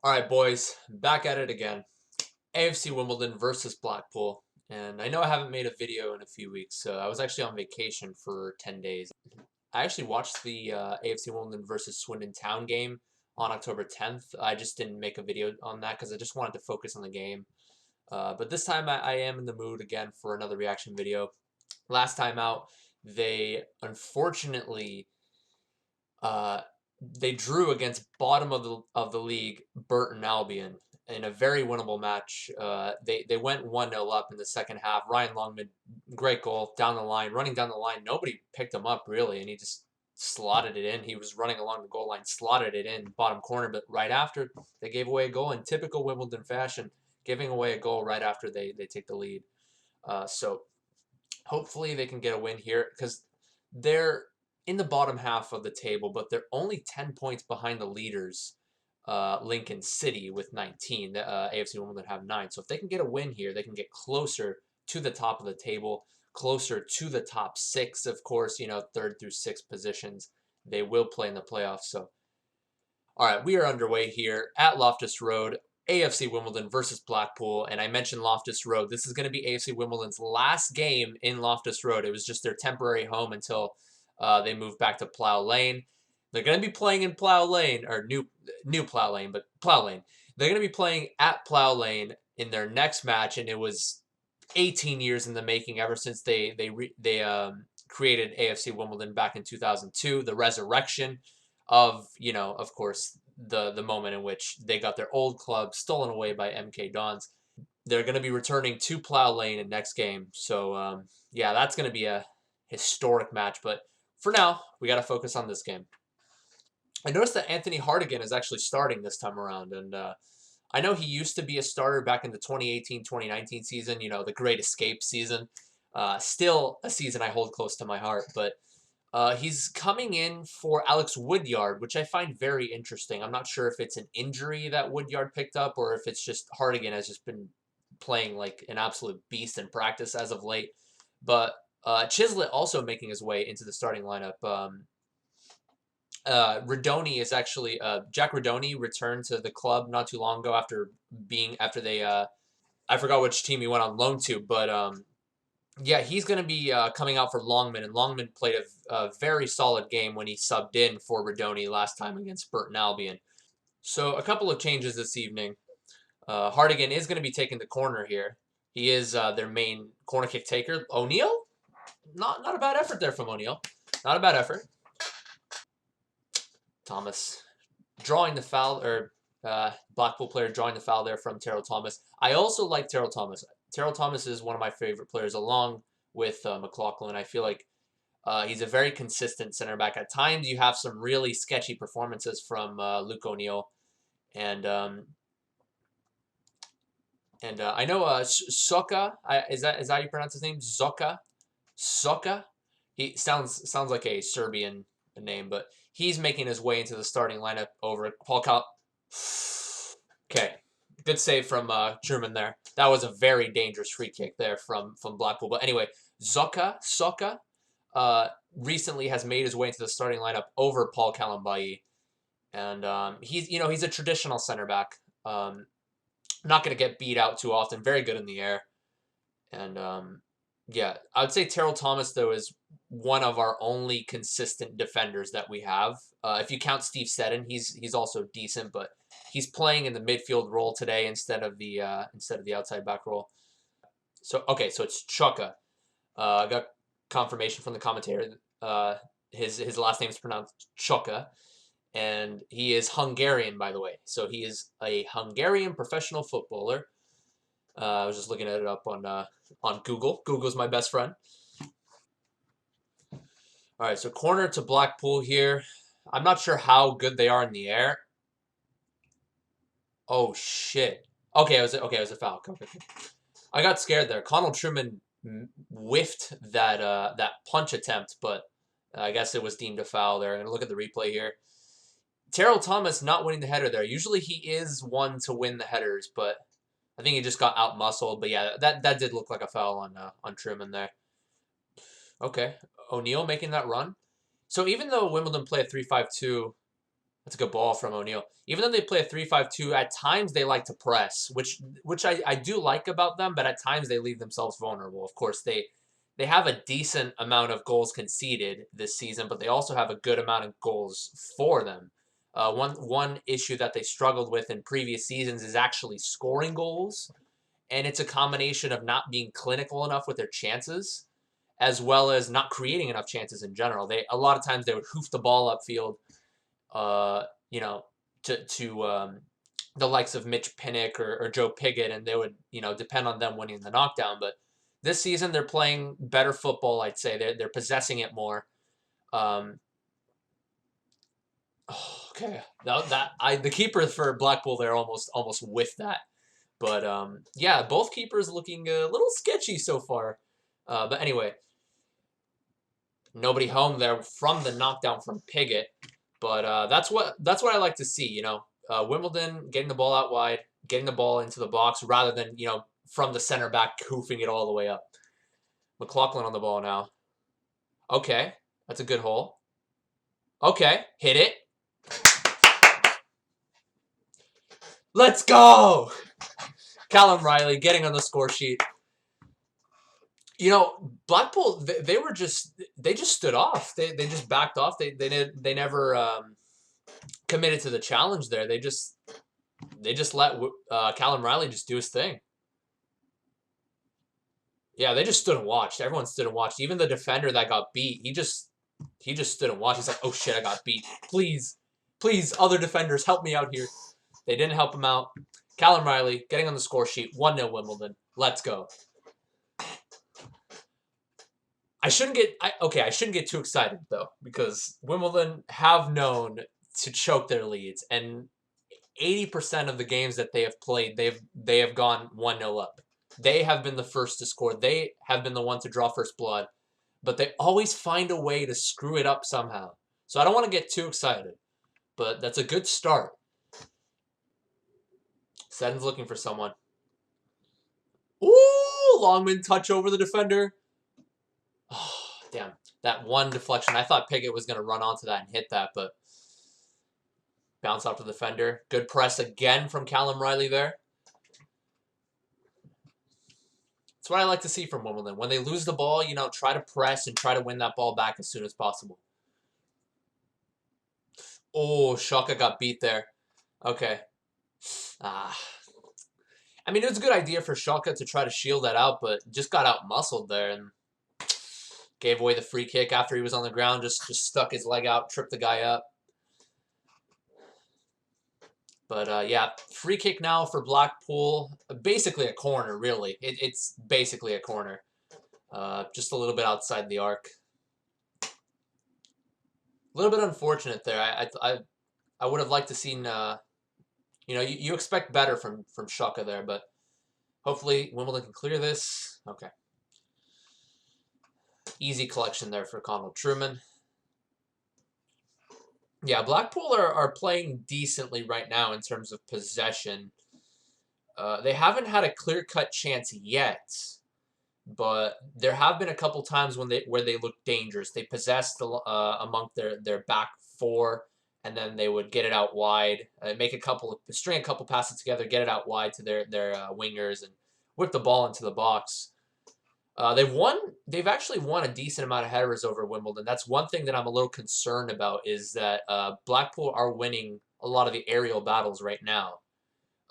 All right, boys, back at it again. AFC Wimbledon versus Blackpool. And I know I haven't made a video in a few weeks, so I was actually on vacation for 10 days. I actually watched the AFC Wimbledon versus Swindon Town game on October 10th. I just didn't make a video on that because I just wanted to focus on the game. But this time I am in the mood again for another reaction video. Last time out, they unfortunately uh, they drew against bottom of the league Burton Albion in a very winnable match. They went 1-0 up in the second half. Ryan Longman, great goal down the line, running down the line. Nobody picked him up really, and he just slotted it in. He was running along the goal line, slotted it in bottom corner. But right after, they gave away a goal in typical Wimbledon fashion, giving away a goal right after they take the lead. So hopefully they can get a win here because they're in the bottom half of the table, but they're only 10 points behind the leaders, Lincoln City, with 19. The AFC Wimbledon have 9. So if they can get a win here, they can get closer to the top of the table, closer to the top 6, of course, third through 6th positions. They will play in the playoffs. So, all right, we are underway here at Loftus Road. AFC Wimbledon versus Blackpool, and I mentioned Loftus Road. This is going to be AFC Wimbledon's last game in Loftus Road. It was just their temporary home until they moved back to Plough Lane. They're going to be playing in Plough Lane, or new Plough Lane, but Plough Lane. They're going to be playing at Plough Lane in their next match, and it was 18 years in the making ever since they created AFC Wimbledon back in 2002. The resurrection of, of course, the moment in which they got their old club stolen away by MK Dons. They're going to be returning to Plough Lane in next game. So, yeah, that's going to be a historic match. But for now, we got to focus on this game. I noticed that Anthony Hartigan is actually starting this time around. And I know he used to be a starter back in the 2018-2019 season, the Great Escape season. Still a season I hold close to my heart. But he's coming in for Alex Woodyard, which I find very interesting. I'm not sure if it's an injury that Woodyard picked up or if it's just Hartigan has just been playing like an absolute beast in practice as of late. But Chislett also making his way into the starting lineup. Radoni is actually Jack Radoni returned to the club not too long ago after they I forgot which team he went on loan to, but yeah, he's going to be coming out for Longman, and Longman played a very solid game when he subbed in for Radoni last time against Burton Albion. So a couple of changes this evening. Hartigan is going to be taking the corner here. He is their main corner kick taker. O'Neill, not a bad effort there from O'Neill. Not a bad effort. Thomas drawing the foul, or Blackpool player drawing the foul there from Terrell Thomas. I also like Terrell Thomas. Terrell Thomas is one of my favorite players, along with McLaughlin. I feel like he's a very consistent center back. At times, you have some really sketchy performances from Luke O'Neill, and I know Soka. Is that how you pronounce his name? Soka. He sounds like a Serbian name, but he's making his way into the starting lineup over Paul Cal. Okay, good save from Truman there. That was a very dangerous free kick there from Blackpool. But anyway, Soka recently has made his way into the starting lineup over Paul Kalambayi. And he's a traditional center back. Not going to get beat out too often. Very good in the air. And yeah, I would say Terrell Thomas, though, is one of our only consistent defenders that we have. If you count Steve Seddon, he's also decent, but he's playing in the midfield role today instead of the outside back role. So okay, so it's Chuka. I got confirmation from the commentator. His last name is pronounced Chuka, and he is Hungarian, by the way. So he is a Hungarian professional footballer. I was just looking it up on Google. Google's my best friend. All right, so corner to Blackpool here. I'm not sure how good they are in the air. Oh shit. Okay, it was a foul. Okay. I got scared there. Connell Truman whiffed that punch attempt, but I guess it was deemed a foul there. I'm gonna look at the replay here. Terrell Thomas not winning the header there. Usually he is one to win the headers, but I think he just got out muscled. But yeah, that did look like a foul on Truman there. Okay, O'Neill making that run. So even though Wimbledon play a 3-5-2, That's a good ball from O'Neal. Even though they play a 3-5-2, at times they like to press, which I do like about them, but at times they leave themselves vulnerable. Of course, they have a decent amount of goals conceded this season, but they also have a good amount of goals for them. One issue that they struggled with in previous seasons is actually scoring goals, and it's a combination of not being clinical enough with their chances, as well as not creating enough chances in general. A lot of times they would hoof the ball upfield, you know, to the likes of Mitch Pinnock or Joe Pigott, and they would, depend on them winning the knockdown. But this season they're playing better football. I'd say they're possessing it more. Okay, the keeper for Blackpool there almost whiffed that. But yeah, both keepers looking a little sketchy so far. But anyway, nobody home there from the knockdown from Pigott. But that's what I like to see. Wimbledon getting the ball out wide, getting the ball into the box rather than from the center back hoofing it all the way up. McLaughlin on the ball now. Okay, that's a good hole. Okay, hit it. Let's go! Callum Riley getting on the score sheet. Blackpool, they just stood off. They just backed off. They never committed to the challenge there. They just let Callum Riley just do his thing. Yeah, they just stood and watched. Everyone stood and watched. Even the defender that got beat, he just stood and watched. He's like, oh shit, I got beat. Please, other defenders, help me out here. They didn't help him out. Callum Riley getting on the score sheet. 1-0 Wimbledon. Let's go. I shouldn't get too excited though, because Wimbledon have known to choke their leads, and 80% of the games that they have played, they have gone 1-0 up. They have been the first to score. They have been the one to draw first blood, but they always find a way to screw it up somehow. So I don't want to get too excited, but that's a good start. Seddon's looking for someone. Ooh, Longman touch over the defender. Oh, damn. That one deflection. I thought Pigott was going to run onto that and hit that, but bounce off the defender. Good press again from Callum Riley there. That's what I like to see from Wimbledon. When they lose the ball, try to press and try to win that ball back as soon as possible. Oh, Shaka got beat there. Okay. I mean, it was a good idea for Shaka to try to shield that out, but just got out-muscled there and gave away the free kick after he was on the ground. Just stuck his leg out, tripped the guy up. But, yeah, free kick now for Blackpool. Basically a corner, really. It's basically a corner. Just a little bit outside the arc. A little bit unfortunate there. I would have liked to seen... you expect better from Shaka there, but hopefully Wimbledon can clear this. Okay. Easy collection there for Conrad Truman. Yeah, Blackpool are playing decently right now in terms of possession. They haven't had a clear-cut chance yet, but there have been a couple times where they look dangerous. They possessed among their back four, and then they would get it out wide, string a couple passes together, get it out wide to their wingers, and whip the ball into the box. They've actually won a decent amount of headers over Wimbledon. That's one thing that I'm a little concerned about, is that Blackpool are winning a lot of the aerial battles right now.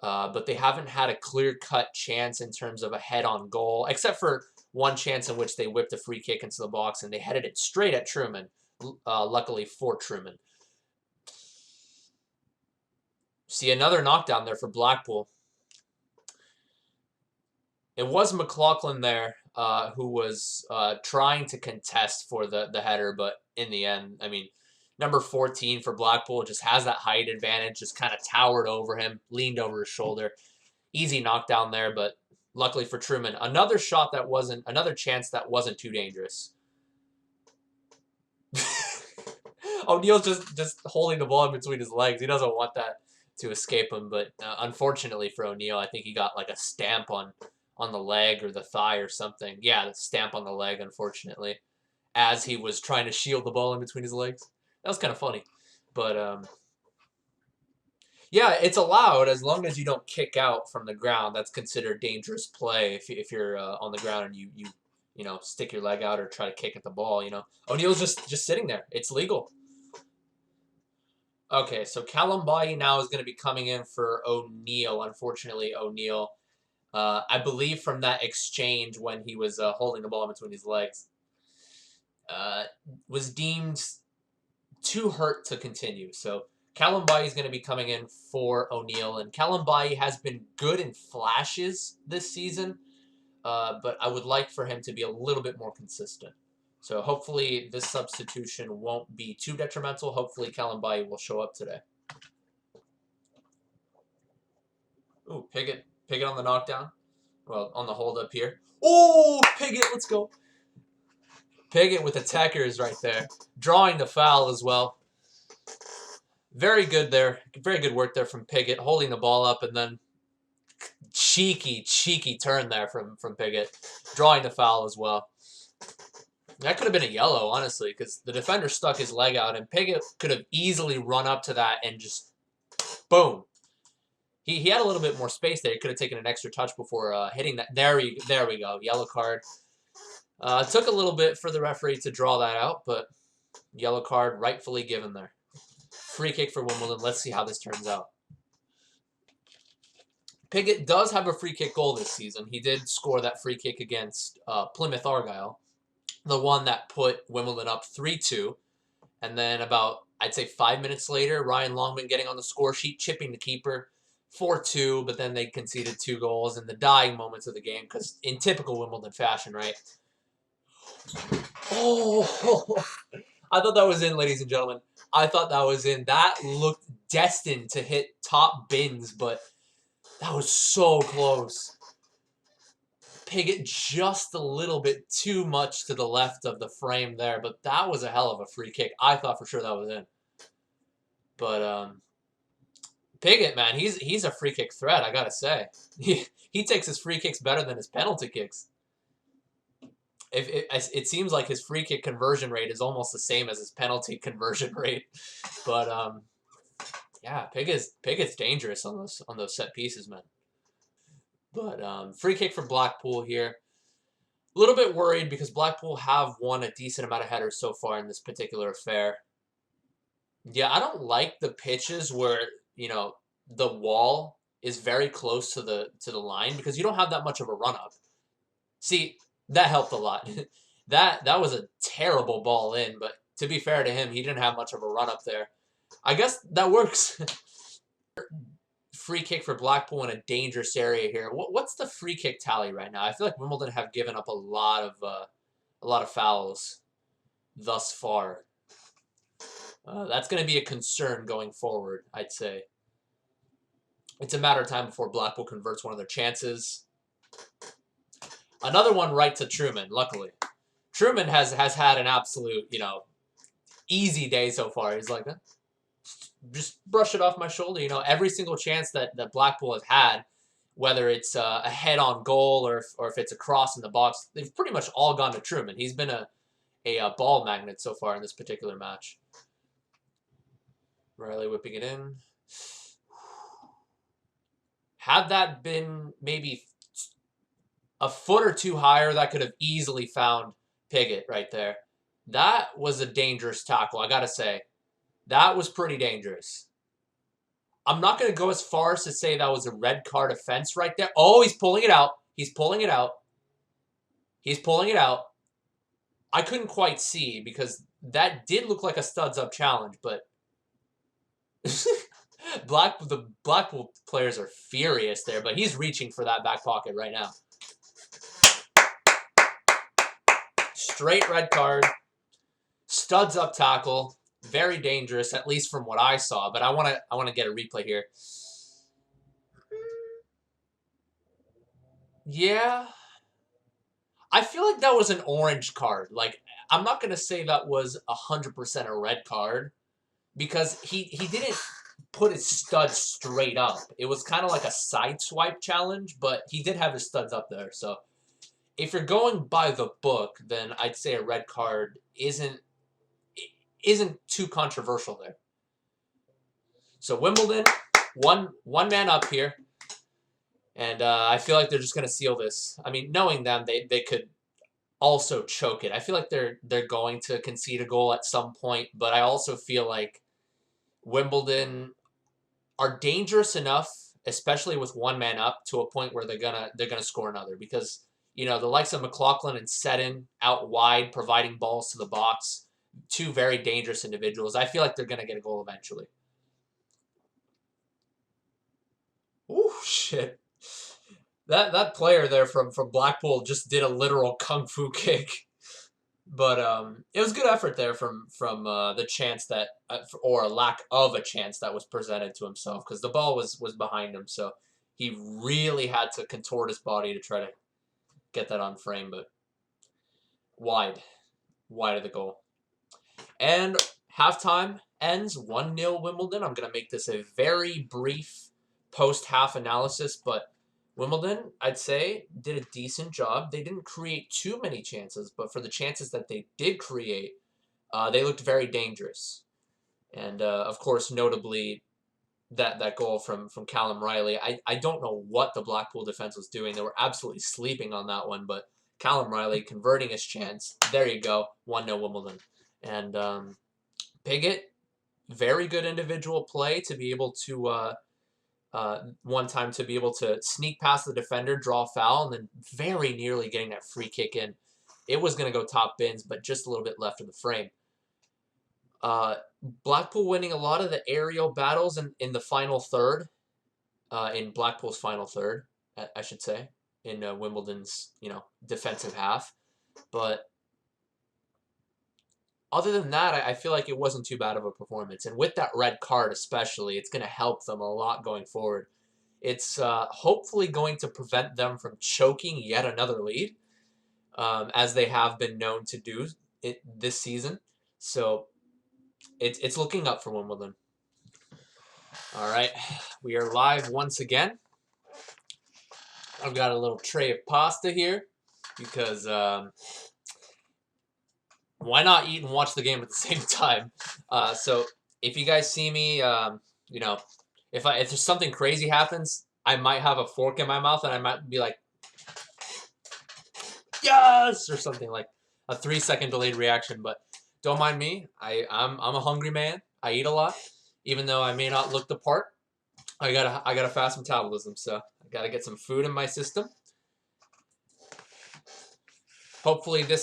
But they haven't had a clear-cut chance in terms of a head-on goal, except for one chance in which they whipped a free kick into the box and they headed it straight at Truman, luckily for Truman. See, another knockdown there for Blackpool. It was McLaughlin there who was trying to contest for the header, but in the end, I mean, number 14 for Blackpool just has that height advantage, just kind of towered over him, leaned over his shoulder. Easy knockdown there, but luckily for Truman, another chance that wasn't too dangerous. O'Neal's just holding the ball in between his legs. He doesn't want that to escape him, but unfortunately for O'Neal, I think he got like a stamp on the leg or the thigh or something. Yeah, the stamp on the leg, unfortunately, as he was trying to shield the ball in between his legs. That was kind of funny. But Yeah, it's allowed as long as you don't kick out from the ground. That's considered dangerous play if you're on the ground and you stick your leg out or try to kick at the ball. O'Neal's just sitting there. It's legal. Okay, so Callum Bailly now is going to be coming in for O'Neal. Unfortunately, O'Neal, I believe from that exchange when he was holding the ball between his legs, uh, was deemed too hurt to continue. So Callum Bailly is going to be coming in for O'Neal, and Callum Bailly has been good in flashes this season, but I would like for him to be a little bit more consistent. So hopefully this substitution won't be too detrimental. Hopefully Callum Bailly will show up today. Ooh, Piggott on the knockdown. Well, on the hold up here. Oh, Piggott, let's go. Piggott with attackers right there. Drawing the foul as well. Very good there. Very good work there from Piggott, holding the ball up, and then cheeky turn there from Piggott, drawing the foul as well. That could have been a yellow, honestly, because the defender stuck his leg out, and Piggott could have easily run up to that and just, boom. He had a little bit more space there. He could have taken an extra touch before hitting that. There we go. Yellow card. Took a little bit for the referee to draw that out, but yellow card rightfully given there. Free kick for Wimbledon. Let's see how this turns out. Piggott does have a free kick goal this season. He did score that free kick against Plymouth Argyle, the one that put Wimbledon up 3-2. And then about, I'd say 5 minutes later, Ryan Longman getting on the score sheet, chipping the keeper, 4-2, but then they conceded 2 goals in the dying moments of the game, because in typical Wimbledon fashion, right? Oh, I thought that was in, ladies and gentlemen. I thought that was in. That looked destined to hit top bins, but that was so close. Piggott just a little bit too much to the left of the frame there, but that was a hell of a free kick. I thought for sure that was in. But Piggott, man, he's a free kick threat, I gotta say. He takes his free kicks better than his penalty kicks. It seems like his free kick conversion rate is almost the same as his penalty conversion rate. But yeah, Piggott's dangerous on those set pieces, man. But free kick for Blackpool here. A little bit worried because Blackpool have won a decent amount of headers so far in this particular affair. Yeah, I don't like the pitches where, the wall is very close to the line, because you don't have that much of a run up. See, that helped a lot. That was a terrible ball in, but to be fair to him, he didn't have much of a run up there. I guess that works. Free kick for Blackpool in a dangerous area here. What's the free kick tally right now? I feel like Wimbledon have given up a lot of fouls thus far. That's going to be a concern going forward, I'd say. It's a matter of time before Blackpool converts one of their chances. Another one right to Truman, luckily. Truman has had an absolute, easy day so far. He's like, just brush it off my shoulder. Every single chance that Blackpool has had, whether it's a head-on goal or if it's a cross in the box, they've pretty much all gone to Truman. He's been a ball magnet so far in this particular match. Riley whipping it in. Had that been maybe a foot or two higher, that could have easily found Piggott right there. That was a dangerous tackle, I gotta say. That was pretty dangerous. I'm not going to go as far as to say that was a red card offense right there. Oh, he's pulling it out. He's pulling it out. He's pulling it out. I couldn't quite see because that did look like a studs up challenge, but the Blackpool players are furious there, but he's reaching for that back pocket right now. Straight red card. Studs up tackle. Very dangerous, at least from what I saw, but I want to get a replay here. Yeah. I feel like that was an orange card. Like, I'm not going to say that was 100% a red card because he didn't put his studs straight up. It was kind of like a side swipe challenge, but he did have his studs up there. So if you're going by the book, then I'd say a red card isn't too controversial there. So Wimbledon, one man up here, and I feel like they're just gonna seal this. I mean, knowing them, they could also choke it. I feel like they're going to concede a goal at some point, but I also feel like Wimbledon are dangerous enough, especially with one man up, to a point where they're gonna score another, because the likes of McLaughlin and Seddon out wide providing balls to the box, two very dangerous individuals. I feel like they're gonna get a goal eventually. Ooh, shit. That player there from Blackpool just did a literal kung fu kick. But it was good effort there from the chance that, or a lack of a chance that was presented to himself, because the ball was behind him, so he really had to contort his body to try to get that on frame, but wide of the goal. And halftime ends 1-0 Wimbledon. I'm gonna make this a very brief post-half analysis, but Wimbledon, I'd say, did a decent job. They didn't create too many chances, but for the chances that they did create, they looked very dangerous. And, of course, notably, that goal from Callum Riley. I don't know what the Blackpool defense was doing. They were absolutely sleeping on that one, but Callum Riley converting his chance. There you go, 1-0 Wimbledon. And Piggott, very good individual play to be able to one time to be able to sneak past the defender, draw a foul, and then very nearly getting that free kick in. It was going to go top bins, but just a little bit left of the frame. Blackpool winning a lot of the aerial battles in the final third, in Blackpool's final third, I should say, in Wimbledon's defensive half. But other than that, I feel like it wasn't too bad of a performance. And with that red card especially, it's going to help them a lot going forward. It's hopefully going to prevent them from choking yet another lead, as they have been known to do this season. So it's looking up for Wimbledon. All right, we are live once again. I've got a little tray of pasta here because why not eat and watch the game at the same time? So if you guys see me, if there's something crazy happens, I might have a fork in my mouth and I might be like, yes, or something, like a 3-second delayed reaction. But don't mind me. I'm a hungry man. I eat a lot, even though I may not look the part. I got a fast metabolism, so I gotta get some food in my system. Hopefully the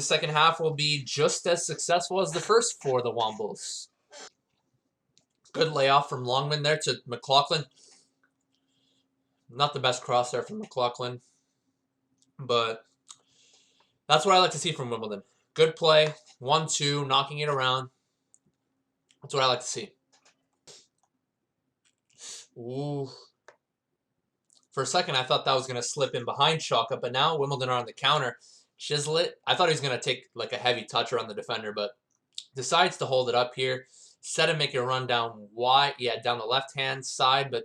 second half will be just as successful as the first for the Wombles. Good layoff from Longman there to McLaughlin. Not the best cross there from McLaughlin, but that's what I like to see from Wimbledon. Good play, 1-2, knocking it around. That's what I like to see. Ooh. For a second, I thought that was going to slip in behind Shaka, but now Wimbledon are on the counter. Chislett, I thought he was going to take like a heavy toucher on the defender, but decides to hold it up here. Set him, make a run down wide, down the left-hand side, but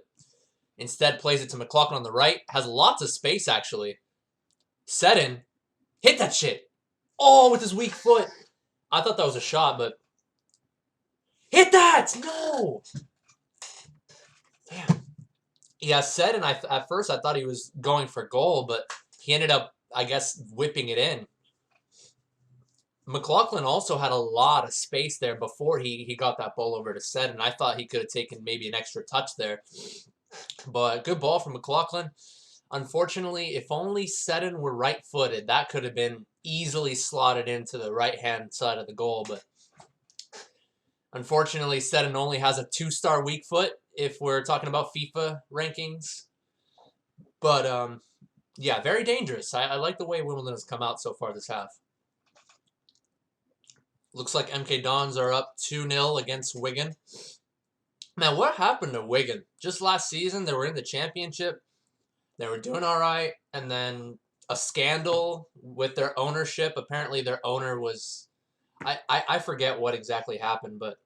instead plays it to McLaughlin on the right. Has lots of space, actually. Seddon, hit that shit. Oh, with his weak foot. I thought that was a shot, but hit that! No! Damn. Yeah, Seddon, at first I thought he was going for goal, but he ended up, I guess, whipping it in. McLaughlin also had a lot of space there before he got that ball over to Seddon. I thought he could have taken maybe an extra touch there. But good ball from McLaughlin. Unfortunately, if only Seddon were right-footed, that could have been easily slotted into the right-hand side of the goal. But unfortunately, Seddon only has a 2-star weak foot if we're talking about FIFA rankings. But, yeah, very dangerous. I like the way Wimbledon has come out so far this half. Looks like MK Dons are up 2-0 against Wigan. Man, what happened to Wigan? Just last season, they were in the championship. They were doing all right. And then a scandal with their ownership. Apparently, their owner was... I forget what exactly happened, but...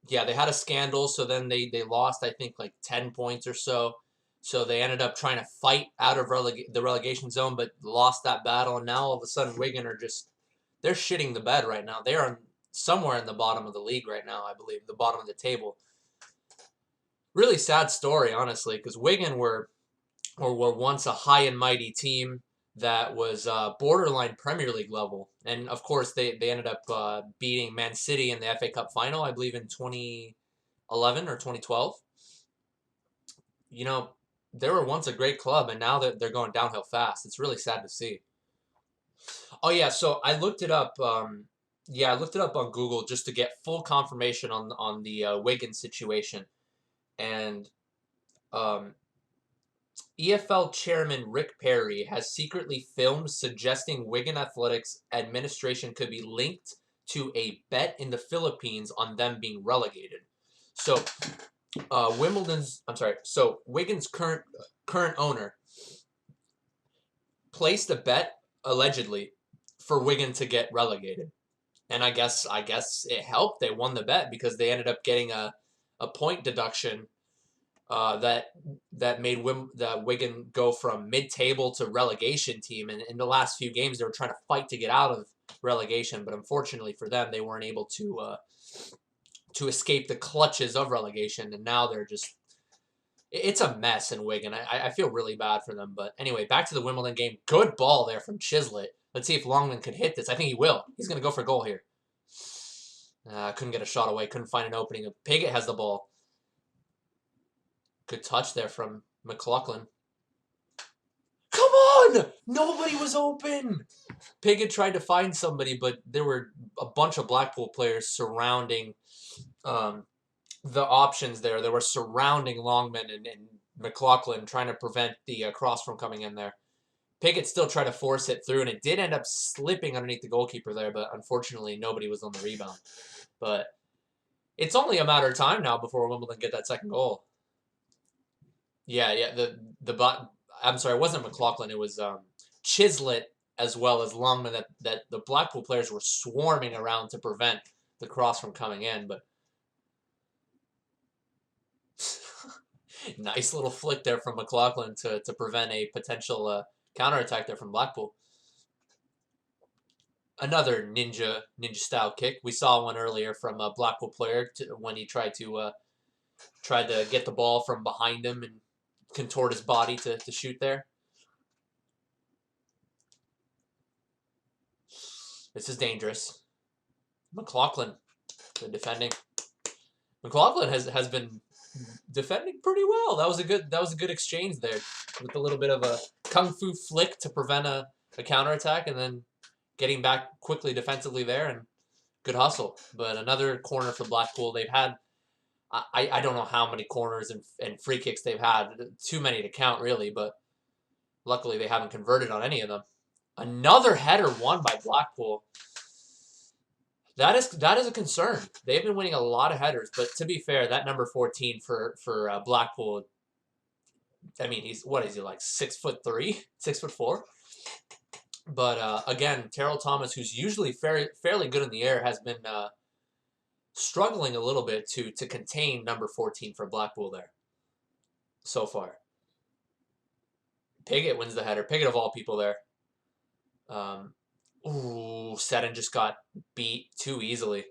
yeah, they had a scandal, so then they lost, I think, like 10 points or so. So they ended up trying to fight out of the relegation zone, but lost that battle. And now all of a sudden, Wigan are just... They're shitting the bed right now. They are somewhere in the bottom of the league right now, I believe, the bottom of the table. Really sad story, honestly, because Wigan were once a high and mighty team that was borderline Premier League level. And, of course, they ended up beating Man City in the FA Cup final, I believe, in 2011 or 2012. You know, they were once a great club, and now that they're going downhill fast. It's really sad to see. Oh yeah, so I looked it up. Yeah, I looked it up on Google just to get full confirmation on the Wigan situation, and um, EFL chairman Rick Perry has secretly filmed suggesting Wigan Athletics administration could be linked to a bet in the Philippines on them being relegated. So So Wigan's current owner placed a bet allegedly for Wigan to get relegated, and I guess it helped. They won the bet because they ended up getting a point deduction that made Wigan go from mid-table to relegation team. And in the last few games, they were trying to fight to get out of relegation, but unfortunately for them, they weren't able to escape the clutches of relegation. And now they're just it's a mess in Wigan. I feel really bad for them. But anyway, back to the Wimbledon game. Good ball there from Chislett. Let's see if Longman could hit this. I think he will. He's going to go for a goal here. Couldn't get a shot away. Couldn't find an opening. Piggott has the ball. Good touch there from McLaughlin. Come on! Nobody was open! Piggott tried to find somebody, but there were a bunch of Blackpool players surrounding the options there. They were surrounding Longman and McLaughlin, trying to prevent the cross from coming in there. Piggott still tried to force it through, and it did end up slipping underneath the goalkeeper there, but unfortunately nobody was on the rebound. But it's only a matter of time now before Wimbledon get that second goal. Yeah. I'm sorry, it wasn't McLaughlin. It was Chislett as well as Longman that the Blackpool players were swarming around to prevent the cross from coming in, but nice little flick there from McLaughlin to prevent a potential counterattack there from Blackpool. Another ninja style kick. We saw one earlier from a Blackpool player when he tried to get the ball from behind him and contort his body to shoot there. This is dangerous. McLaughlin, good defending. McLaughlin has been defending pretty well. That was a good exchange there with a little bit of a kung fu flick to prevent a counterattack, and then getting back quickly defensively there, and good hustle. But another corner for Blackpool. They've had I don't know how many corners and free kicks they've had. Too many to count really, but luckily they haven't converted on any of them. Another header won by Blackpool. That is a concern. They've been winning a lot of headers, but to be fair, that number 14 for Blackpool, I mean, what is he, like 6'3", 6'4"? But again, Terrell Thomas, who's usually fairly good in the air, has been struggling a little bit to contain number 14 for Blackpool there so far. Piggott wins the header. Piggott of all people there. Ooh, Seddon just got beat too easily.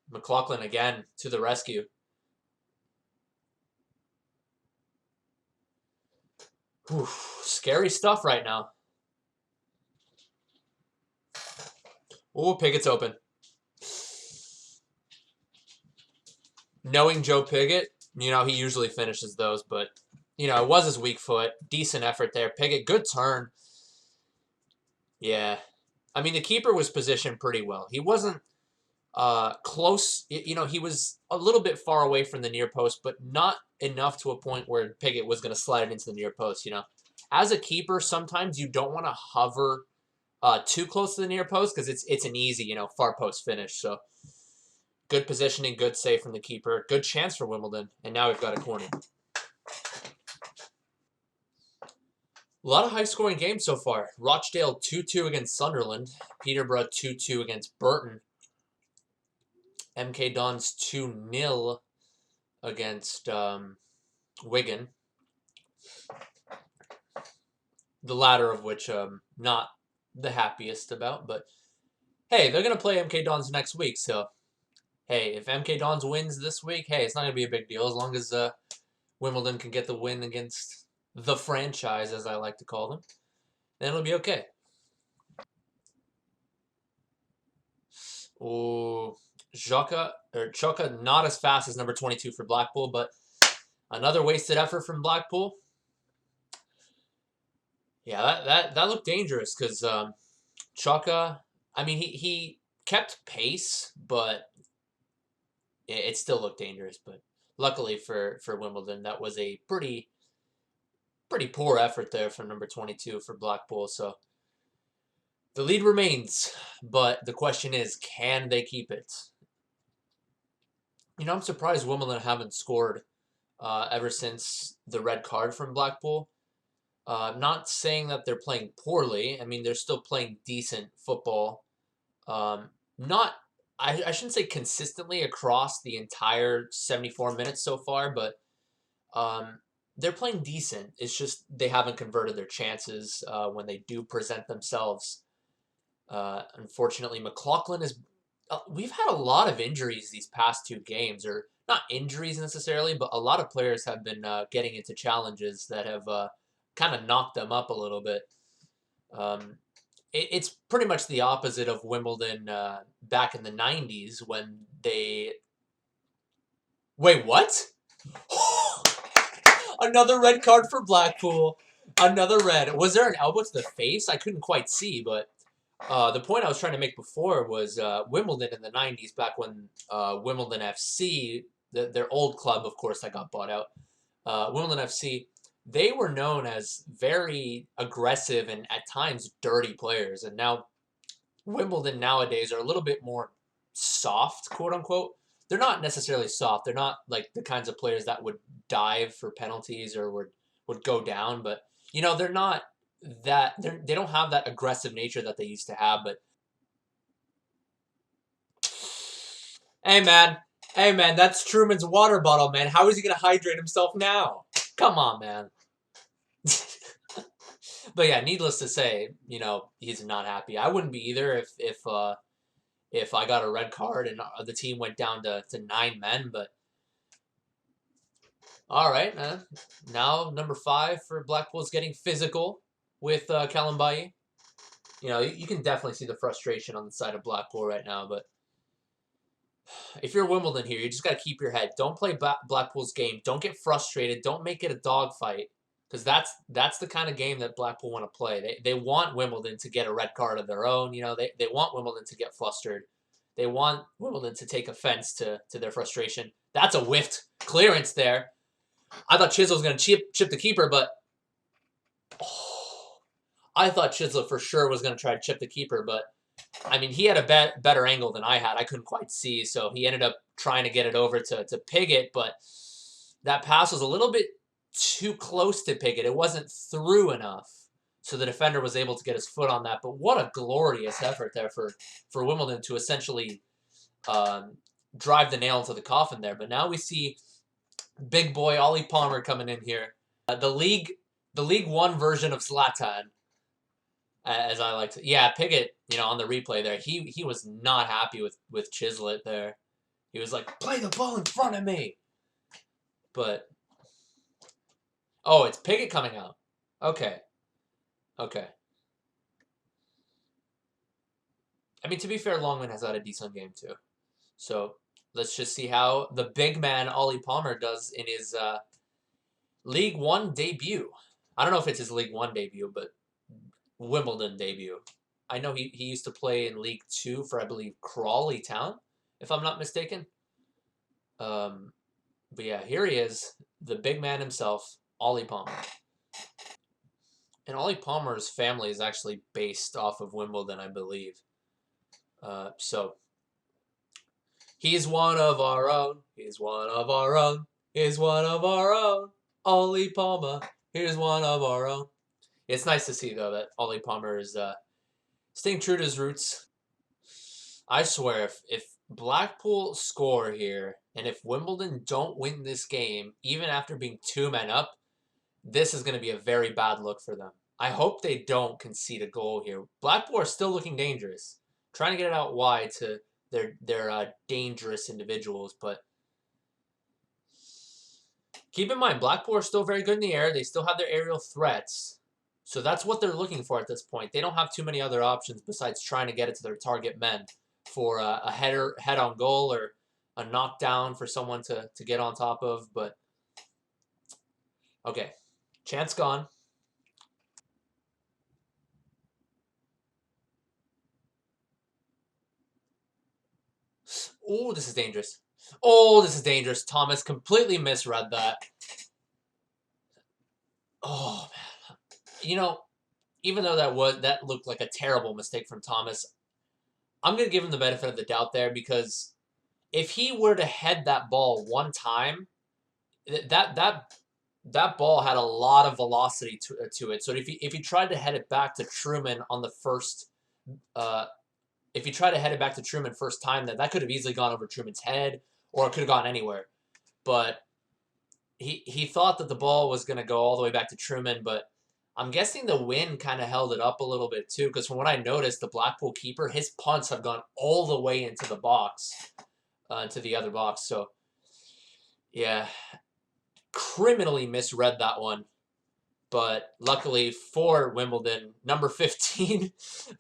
McLaughlin again to the rescue. Ooh, scary stuff right now. Ooh, Piggott's open. Knowing Joe Piggott, you know, he usually finishes those, but, you know, it was his weak foot. Decent effort there. Piggott, good turn. Yeah. I mean, the keeper was positioned pretty well. He wasn't close. You know, he was a little bit far away from the near post, but not enough to a point where Piggott was going to slide it into the near post, you know. As a keeper, sometimes you don't want to hover too close to the near post because it's an easy, you know, far post finish. So good positioning, good save from the keeper. Good chance for Wimbledon. And now we've got a corner. A lot of high-scoring games so far. Rochdale 2-2 against Sunderland. Peterborough 2-2 against Burton. MK Dons 2-0 against Wigan. The latter of which not the happiest about, but hey, they're going to play MK Dons next week, so hey, if MK Dons wins this week, hey, it's not going to be a big deal as long as Wimbledon can get the win against the franchise, as I like to call them, then it'll be okay. Ooh, Choka not as fast as number 22 for Blackpool, but another wasted effort from Blackpool. Yeah, that looked dangerous because Choka, I mean, he kept pace, but it still looked dangerous. But luckily for Wimbledon, that was a pretty poor effort there from number 22 for Blackpool. So the lead remains, but the question is, can they keep it? You know, I'm surprised Wimbledon haven't scored ever since the red card from Blackpool. Not saying that they're playing poorly. I mean, they're still playing decent football. Not, I shouldn't say consistently across the entire 74 minutes so far, but they're playing decent. It's just they haven't converted their chances when they do present themselves. Unfortunately, McLaughlin is. We've had a lot of injuries these past two games, or not injuries necessarily, but a lot of players have been getting into challenges that have kind of knocked them up a little bit. It's pretty much the opposite of Wimbledon back in the 90s when they. Wait, what? Another red card for Blackpool. Another red. Was there an elbow to the face? I couldn't quite see, but the point I was trying to make before was Wimbledon in the 90s, back when Wimbledon FC, their old club, of course, that got bought out, Wimbledon FC, they were known as very aggressive and at times dirty players. And now Wimbledon nowadays are a little bit more soft, quote unquote. They're not necessarily soft. They're not like the kinds of players that would dive for penalties or would go down. But you know, they're not they don't have that aggressive nature that they used to have. But hey, man, that's Truman's water bottle, man. How is he gonna hydrate himself now? Come on, man. But yeah, needless to say, you know, he's not happy. I wouldn't be either if I got a red card and the team went down to 9 men. But all right, now number 5 for Blackpool is getting physical with Kalambayi. You know, you can definitely see the frustration on the side of Blackpool right now. But if you're Wimbledon here, you just got to keep your head. Don't play Blackpool's game. Don't get frustrated. Don't make it a dogfight. Because that's the kind of game that Blackpool want to play. They want Wimbledon to get a red card of their own. You know, they want Wimbledon to get flustered. They want Wimbledon to take offense to their frustration. That's a whiffed clearance there. I thought Chisel was going to chip the keeper, but I thought Chisel for sure was going to try to chip the keeper. But, I mean, he had a better angle than I had. I couldn't quite see, so he ended up trying to get it over to Piggott, but that pass was a little bit too close to Piggott. It wasn't through enough, so the defender was able to get his foot on that. But what a glorious effort there for Wimbledon to essentially drive the nail into the coffin there. But now we see big boy Ollie Palmer coming in here. The League One version of Zlatan, as I like to. Yeah, Piggott, you know, on the replay there, he was not happy with Chislett there. He was like, play the ball in front of me. But oh, it's Piggott coming out. Okay. Okay. I mean, to be fair, Longman has had a decent game too. So let's just see how the big man Ollie Palmer does in his League One debut. I don't know if it's his League One debut, but Wimbledon debut. I know he used to play in League Two for, I believe, Crawley Town, if I'm not mistaken. But yeah, here he is, the big man himself, Ollie Palmer. And Ollie Palmer's family is actually based off of Wimbledon, I believe. So he's one of our own. He's one of our own. He's one of our own. Ollie Palmer. Here's one of our own. It's nice to see, though, that Ollie Palmer is staying true to his roots. I swear, if Blackpool score here, and if Wimbledon don't win this game, even after being 2 men up, this is going to be a very bad look for them. I hope they don't concede a goal here. Blackpool are still looking dangerous trying to get it out wide to their dangerous individuals. But keep in mind, Blackpool are still very good in the air. They still have their aerial threats. So that's what they're looking for at this point. They don't have too many other options besides trying to get it to their target men for a head on goal or a knockdown for someone to get on top of. But okay, chance gone. Oh, this is dangerous. Oh, this is dangerous. Thomas completely misread that. Oh man, you know, even though that looked like a terrible mistake from Thomas, I'm gonna give him the benefit of the doubt there because if he were to head that ball one time, that ball had a lot of velocity to it. So if he tried to head it back to Truman on the first, if he tried to head it back to Truman first time, that could have easily gone over Truman's head, or it could have gone anywhere. But he thought that the ball was going to go all the way back to Truman, but I'm guessing the wind kind of held it up a little bit too, because from what I noticed, the Blackpool keeper, his punts have gone all the way into the box, into the other box. So, yeah, criminally misread that one. But luckily for Wimbledon, number 15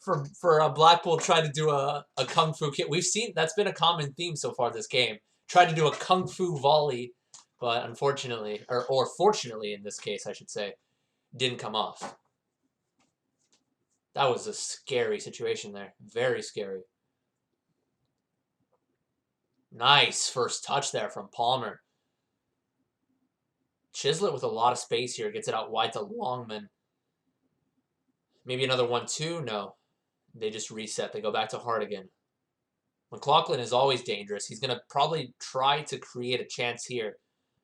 for Blackpool tried to do a kung fu kick. We've seen that's been a common theme so far this game. Tried to do a kung fu volley, but unfortunately, or fortunately in this case, I should say, didn't come off. That was a scary situation there. Very scary. Nice first touch there from Palmer. Chislett with a lot of space here. Gets it out wide to Longman. Maybe another 1-2? No. They just reset. They go back to Hartigan. McLaughlin is always dangerous. He's going to probably try to create a chance here.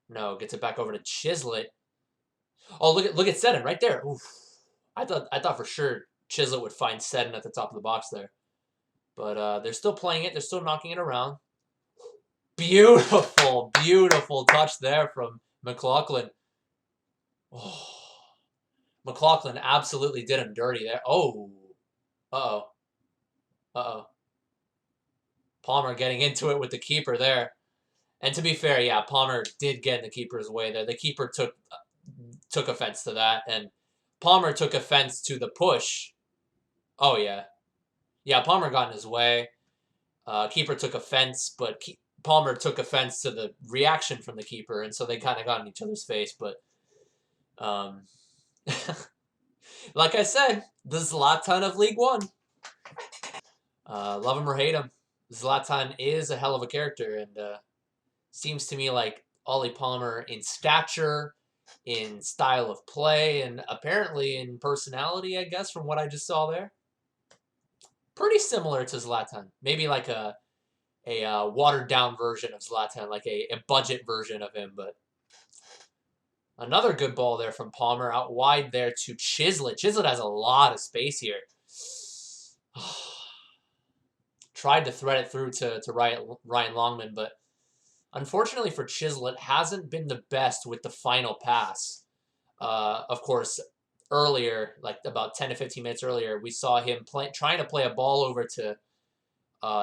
No, gets it back over to Chislett. Oh, look at Seddon right there. Oof. I thought for sure Chislett would find Seddon at the top of the box there. But they're still playing it. They're still knocking it around. Beautiful, beautiful touch there from McLaughlin. Oh, McLaughlin absolutely did him dirty there. Oh. Uh-oh. Uh-oh. Palmer getting into it with the keeper there. And to be fair, yeah, Palmer did get in the keeper's way there. The keeper took offense to that, and Palmer took offense to the push. Oh, yeah. Yeah, Palmer got in his way. Keeper took offense, but Palmer took offense to the reaction from the keeper, and so they kind of got in each other's face. But, like I said, the Zlatan of League One. Love him or hate him, Zlatan is a hell of a character, and seems to me like Ollie Palmer in stature, in style of play, and apparently in personality, I guess, from what I just saw there. Pretty similar to Zlatan. Maybe like a watered down version of Zlatan, like a budget version of him. But another good ball there from Palmer, out wide there to Chislett. Chislett has a lot of space here. Tried to thread it through to Ryan Longman, but unfortunately for Chislett, hasn't been the best with the final pass. Of course, earlier, like about 10 to 15 minutes earlier, we saw him trying to play a ball over to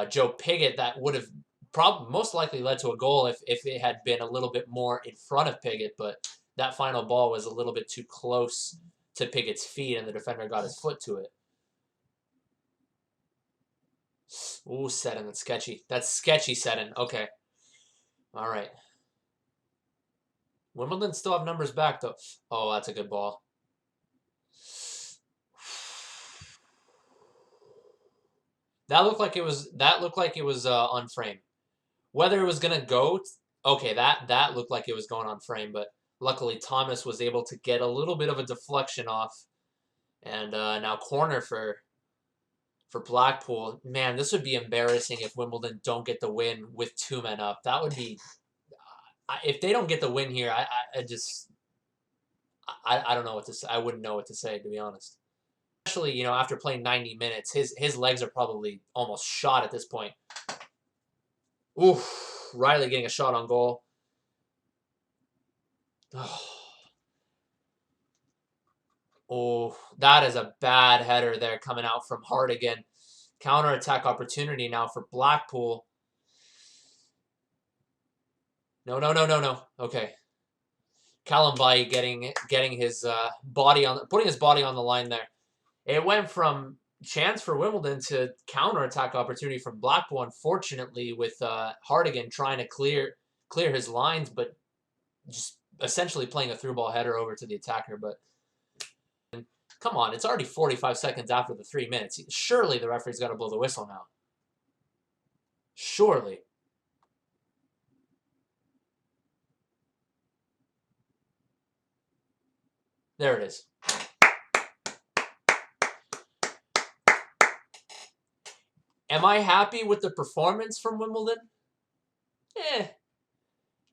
Joe Pigott that would have most likely led to a goal if it had been a little bit more in front of Pigott, but that final ball was a little bit too close to Pigott's feet, and the defender got his foot to it. Ooh, Seddon, that's sketchy. That's sketchy, Seddon. Okay. All right. Wimbledon still have numbers back, though. Oh, that's a good ball. That looked like it was on frame. Whether it was gonna go, okay, that looked like it was going on frame, but luckily Thomas was able to get a little bit of a deflection off, and now corner for Blackpool. Man, this would be embarrassing if Wimbledon don't get the win with 2 men up. That would be, if they don't get the win here, I just, I don't know what to say. I wouldn't know what to say, to be honest. Especially, you know, after playing 90 minutes, his legs are probably almost shot at this point. Oof, Riley getting a shot on goal. Oh, that is a bad header there coming out from Hartigan. Counter-attack opportunity now for Blackpool. No, no, no, no, no. Okay. Kalambai getting his body on, putting his body on the line there. It went from chance for Wimbledon to counter-attack opportunity from Blackpool. Unfortunately, with Hardigan trying to clear his lines, but just essentially playing a through ball header over to the attacker. But come on, it's already 45 seconds after the 3 minutes. Surely the referee's got to blow the whistle now. Surely. There it is. Am I happy with the performance from Wimbledon?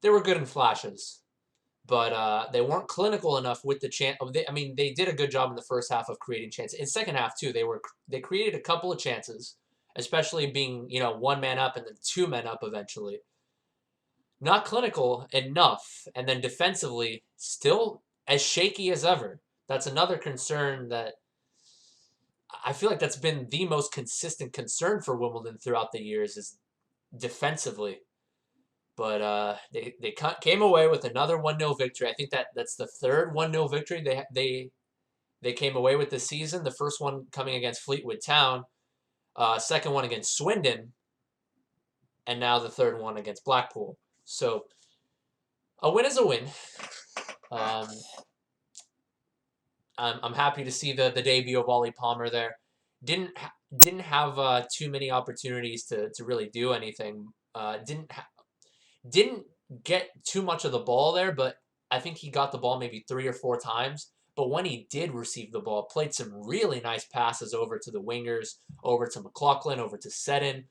They were good in flashes, but they weren't clinical enough with the chance. I mean, they did a good job in the first half of creating chances. In second half too, they created a couple of chances, especially being 1 man up and then 2 men up eventually. Not clinical enough, and then defensively still as shaky as ever. That's another concern that I feel like that's been the most consistent concern for Wimbledon throughout the years is defensively. But they came away with another 1-0 victory. I think that's the third 1-0 victory they came away with this season. The first one coming against Fleetwood Town, second one against Swindon, and now the third one against Blackpool. So a win is a win. I'm happy to see the debut of Ollie Palmer there. Didn't have too many opportunities to really do anything. Didn't get too much of the ball there, but I think he got the ball maybe 3 or 4 times. But when he did receive the ball, played some really nice passes over to the wingers, over to McLaughlin, over to Seddon.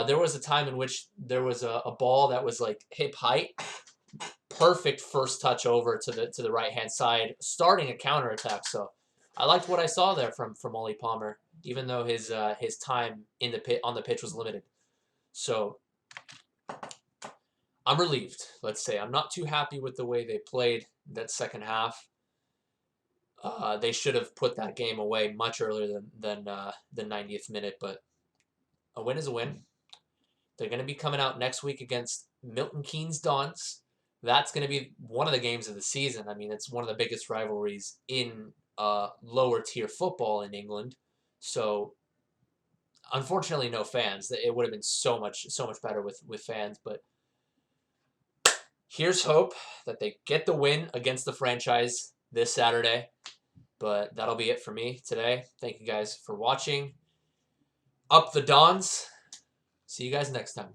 There was a time in which there was a ball that was like hip height. Perfect first touch over to the right-hand side, starting a counterattack. So I liked what I saw there from Ollie Palmer, even though his time in the pit on the pitch was limited. So I'm relieved, let's say. I'm not too happy with the way they played that second half. They should have put that game away much earlier than the 90th minute, but a win is a win. They're going to be coming out next week against Milton Keynes Dons. That's going to be one of the games of the season. I mean, it's one of the biggest rivalries in lower tier football in England. So, unfortunately, no fans. It would have been so much better with fans. But here's hope that they get the win against the franchise this Saturday. But that'll be it for me today. Thank you guys for watching. Up the Dons. See you guys next time.